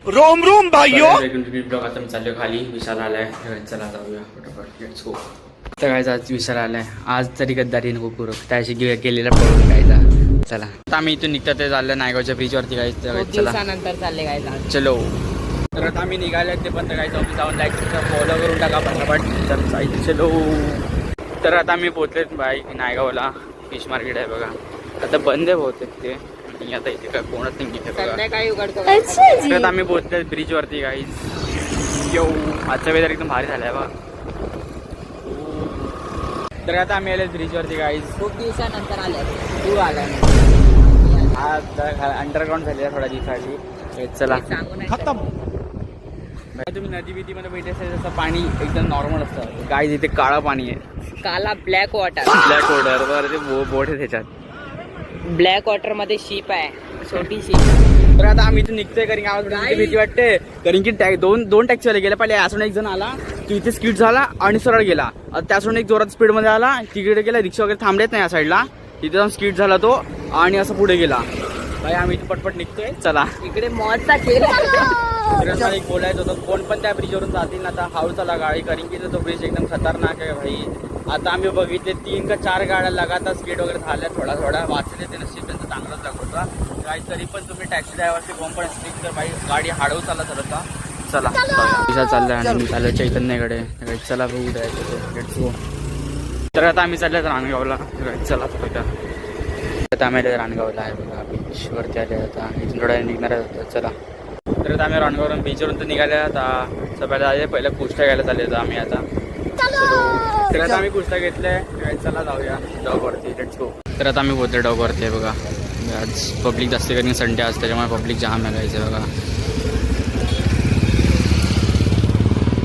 Rome Rome भाइयों. Blog आता मी चाललो खाली. विशाल आलाय. चला जाऊया फटाफट. Let's go. तर काय आज विशाल आलाय. आज तरी गद्दारी नको करू. त्याशी गेलेला पळून कायचा. चला आता आम्ही इथून निघतात ते चाललं नायगावच्या ब्रिजवरती काय. चला नंतर चालले काय चलो. तर आता आम्ही निघाले ते पण काय जाऊन लाईक फॉलो करून टाका फटाफट. तर चलो. तर आता आम्ही पोहोचलेत बाई नायगावला. फिश मार्केट आहे बघा. आता बंद आहे बहुतेक ते. आणि आता इथे काय कोणच नाही इथे बघा. संध्याकाळी उघडतो. तर आम्ही पोहोचले ब्रिज वरती गाईज. येऊ आजचा वेदर एकदम भारी झालाय बघा. तर आता आम्ही आले ब्रिज वरती गाईज. खूप दिवसानंतर आले. तू आला आज अंडरग्राऊंड झालेला थोड्या दिवसासाठी. चला खत्म. तुम्ही नदी बिदीमध्ये बैठे असेल तसं पाणी एकदम नॉर्मल असतं. गाईज इथे काळं पाणी आहे. काला ब्लॅक वॉटर. ब्लॅक वॉटर वर ते बोट आहे त्याच्यात. ब्लॅक वॉटर मध्ये शिप आहे. छोटी शिप. तर आता आम्ही इथून निघतोय कारण आवाज भीती वाटते. कारण की दोन टॅक्सीवाले गेले. पहिले यासून एक जण आला तो इथे स्किड झाला आणि सरळ गेला. त्यासून एक जोरात स्पीड मध्ये आला. तिकडे गेला. रिक्षा वगैरे थांबलेत नाही या साईडला. तिथे जाऊन स्किड झाला तो आणि असं पुढे गेला. भाई आम्ही इथे पटपट निघतोय. चला इकडे मॉलचा खेळ. एक बोलायचं होतं कोण पण त्या ब्रिजवरून जातील ना आता हाऊ चला गाडी. कारण की तो ब्रिज एकदम खतरनाक आहे भाई. आता आम्ही बघितले 3 का 4 गाड्या लगातार स्पीड वगैरे झाल्या. थोडा वाचले ते नशीब त्यांचं चांगलंच दाखवतं. काही तरी पण तुम्ही टॅक्सी ड्रायव्हरची कोण पण असतील तर भाई गाडी हळू चालला चलता. चला विशाल चाललाय आणि मी चाललो चैतन्यकडे. चला बघू द्यायचं. Let's go. तर आता आम्ही चाललो रानगावला. चला आता आम्ही रानगावला आहे बघा. बीचवरती आले आता. इथून थोड्या निघणार आहे. चला तर आता आम्ही रानगावरून बीचवरून तर निघाले. आता सगळ्याला आले पहिलं कुस्त्या घ्यायला चालले होतं आम्ही आता. तर आता आम्ही कुस्त्या घेतल्या. चला जाऊया डॉगवरती. Let's go. तर आता आम्ही पोहोचलो डॉगवरती आहे बघा. आज पब्लिक जास्त करून संडे आज त्याच्यामुळे पब्लिक जाम लागायचं बघा.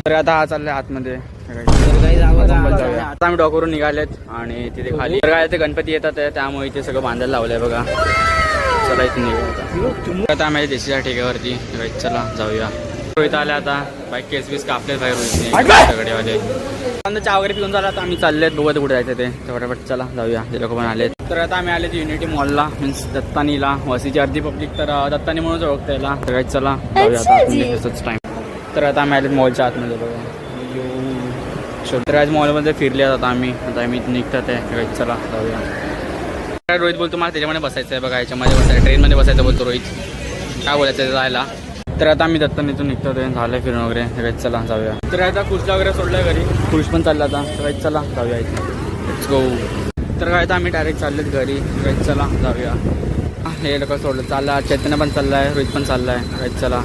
तर आता हा चाललाय आतमध्ये. आता आम्ही डॉगवरून निघालेत आणि तिथे खाली काय ते गणपती येतात त्यामुळे इथे सगळं बांधायला लावलंय बघा. चला इथे निघू. आता आम्ही देशीच्या ठेक्यावरती. चला जाऊया. रोहित आल्या आता. बाईक केस बीस कापलेत बाहेर रोहितने सगळेवाले. चहा वगैरे पिऊन झाला. आता आम्ही चाललेत बघत कुठे जायचं ते फटाफट. चला जाऊया. ते लोक पण आलेत. तर आता आम्ही आलेत युनिटी मॉलला मीन्स दत्तानीला. वसीची अर्धी पब्लिक तर दत्तानी म्हणून ओळखता याला. तर चला जाऊया आता टाइम. तर आता आम्ही आलेत मॉलच्या आतमध्ये बघा. छोटराज मॉलमध्ये फिरले आता आम्ही. आता आम्ही निघतात आहे. चला जाऊया. रोहित बोलतो मला त्याच्यामध्ये बसायचं आहे बघा. याच्यामध्ये बसायचं ट्रेनमध्ये बसायचं बोलतो रोहित. काय बोलायचं जायला. तर आता आम्ही दत्तानीतून निघतो. झालं फिरून वगैरे. चला जाऊया. तर आता खुर्चला वगैरे सोडलं घरी. खुर्च पण चालला आता. तर चला जाऊया इथे. Let's go. तर काय आता आम्ही डायरेक्ट चाललेत घरी. चला जाऊया. हे लोक सोडलं चालला. चैतन्य पण चाललाय. रोहित पण चाललाय. चला